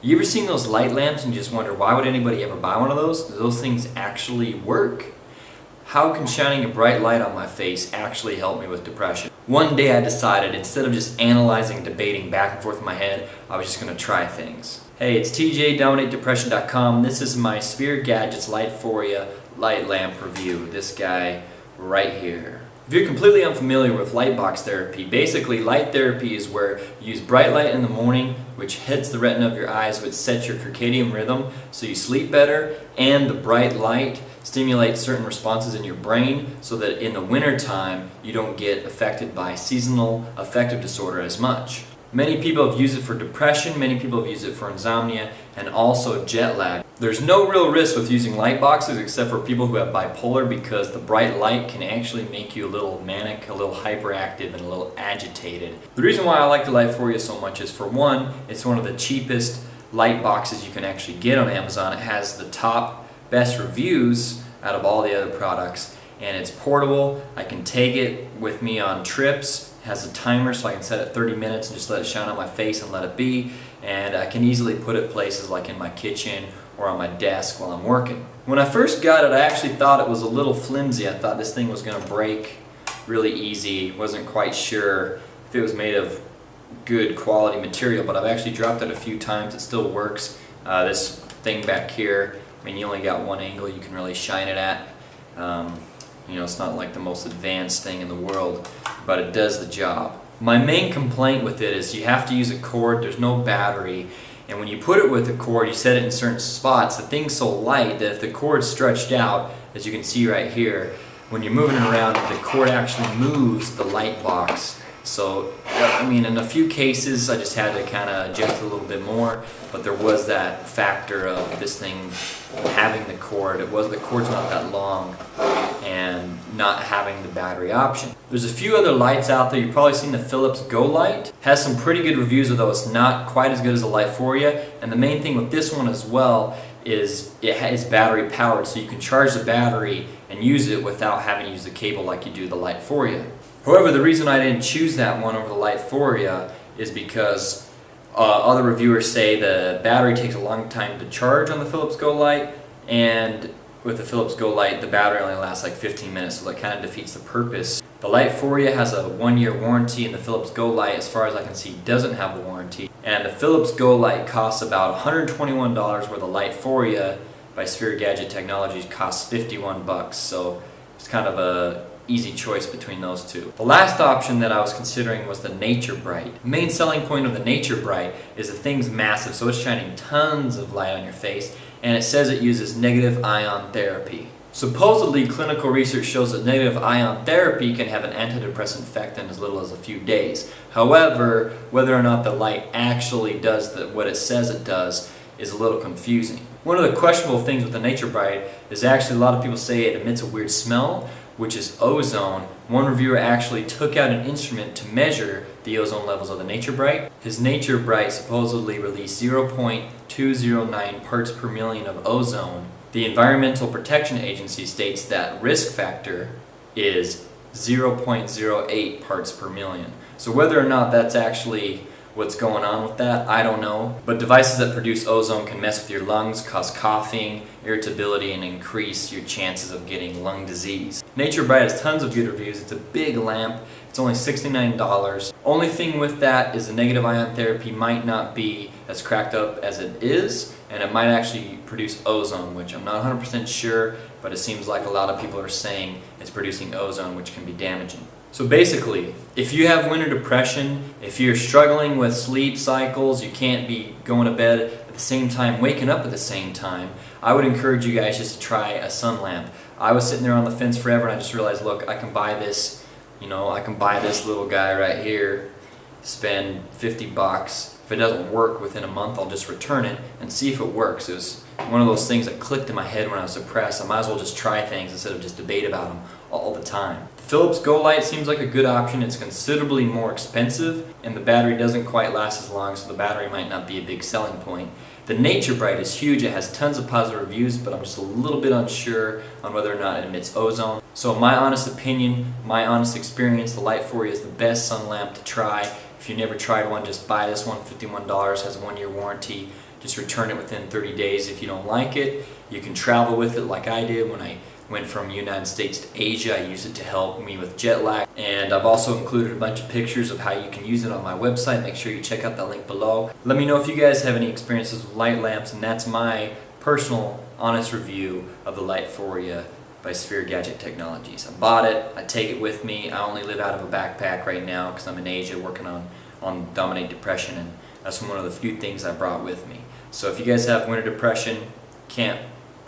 You ever seen those light lamps and just wonder why would anybody ever buy one of those? Do those things actually work? How can shining a bright light on my face actually help me with depression? One day I decided, instead of just analyzing, debating back and forth in my head, I was just going to try things. Hey, it's TJ, DominateDepression.com. This is my Sphere Gadgets Lightphoria light lamp review. This guy right here. If you're completely unfamiliar with light box therapy, basically light therapy is where you use bright light in the morning, which hits the retina of your eyes, which sets your circadian rhythm so you sleep better, and the bright light stimulates certain responses in your brain so that in the winter time you don't get affected by seasonal affective disorder as much. Many people have used it for depression, many people have used it for insomnia, and also jet lag. There's no real risk with using light boxes except for people who have bipolar, because the bright light can actually make you a little manic, a little hyperactive, and a little agitated. The reason why I like the Lightphoria so much is, for one, it's one of the cheapest light boxes you can actually get on Amazon. It has the top best reviews out of all the other products, and it's portable. I can take it with me on trips. It has a timer so I can set it 30 minutes and just let it shine on my face and let it be, and I can easily put it places like in my kitchen or on my desk while I'm working. When I first got it, I actually thought it was a little flimsy. I thought this thing was going to break really easy. Wasn't quite sure if it was made of good quality material, but I've actually dropped it a few times. It still works. This thing back here, I mean, you only got one angle you can really shine it at. You know, it's not like the most advanced thing in the world, but it does the job. My main complaint with it is you have to use a cord. There's no battery, and when you put it with a cord, you set it in certain spots. The thing's so light that if the cord's stretched out, as you can see right here, when you're moving it around, the cord actually moves the light box. So, I mean, in a few cases, I just had to kind of adjust a little bit more, but there was that factor of this thing having the cord. The cord's not that long, and not having the battery option. There's a few other lights out there. You've probably seen the Philips Go Light. Has some pretty good reviews, although it's not quite as good as the Lightphoria. And the main thing with this one as well is it's battery powered, so you can charge the battery and use it without having to use the cable like you do the Lightphoria. However, the reason I didn't choose that one over the Lightphoria is because other reviewers say the battery takes a long time to charge on the Philips Go Light, and with the Philips Go Light, the battery only lasts like 15 minutes, so that kind of defeats the purpose. The Lightphoria has a 1-year warranty, and the Philips Go Light, as far as I can see, doesn't have a warranty. And the Philips Go Light costs about $121, where the Lightphoria by Sphere Gadget Technologies costs $51, so it's kind of a easy choice between those two. The last option that I was considering was the Naturebrite. The main selling point of the Naturebrite is the thing's massive, so it's shining tons of light on your face, and it says it uses negative ion therapy. Supposedly, clinical research shows that negative ion therapy can have an antidepressant effect in as little as a few days. However, whether or not the light actually does what it says it does is a little confusing. One of the questionable things with the Naturebrite is actually a lot of people say it emits a weird smell, which is ozone. One reviewer actually took out an instrument to measure the ozone levels of the Naturebrite. His Naturebrite supposedly released 0.209 parts per million of ozone. The Environmental Protection Agency states that risk factor is 0.08 parts per million. So whether or not that's actually what's going on with that, I don't know. But devices that produce ozone can mess with your lungs, cause coughing, irritability, and increase your chances of getting lung disease. Naturebrite has tons of good reviews. It's a big lamp. It's only $69. Only thing with that is the negative ion therapy might not be as cracked up as it is, and it might actually produce ozone, which I'm not 100% sure, but it seems like a lot of people are saying it's producing ozone, which can be damaging. So basically, if you have winter depression, if you're struggling with sleep cycles, you can't be going to bed at the same time, waking up at the same time, I would encourage you guys just to try a sun lamp. I was sitting there on the fence forever, and I just realized, look, I can buy this, I can buy this little guy right here, spend $50. If it doesn't work within a month, I'll just return it and see if it works. It was one of those things that clicked in my head when I was depressed. I might as well just try things instead of just debate about them all the time. The Philips Go Light seems like a good option. It's considerably more expensive, and the battery doesn't quite last as long, so the battery might not be a big selling point. The Naturebrite is huge. It has tons of positive reviews, but I'm just a little bit unsure on whether or not it emits ozone. So in my honest opinion, my honest experience, the Lightphoria is the best sun lamp to try. If you never tried one, just buy this one, $51, has a 1-year warranty. just return it within 30 days if you don't like it. You can travel with it like I did when I went from United States to Asia. I used it to help me with jet lag. And I've also included a bunch of pictures of how you can use it on my website. Make sure you check out that link below. Let me know if you guys have any experiences with light lamps, and that's my personal, honest review of the Lightphoria by Sphere Gadget Technologies. I bought it, I take it with me. I only live out of a backpack right now because I'm in Asia working on Dominate Depression, and that's one of the few things I brought with me. So if you guys have winter depression, can't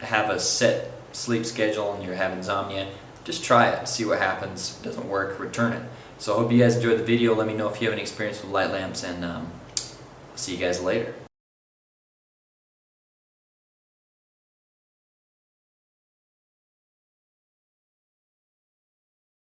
have a set sleep schedule, and you're having insomnia, just try it, see what happens. If it doesn't work, return it. So I hope you guys enjoyed the video. Let me know if you have any experience with light lamps, and see you guys later.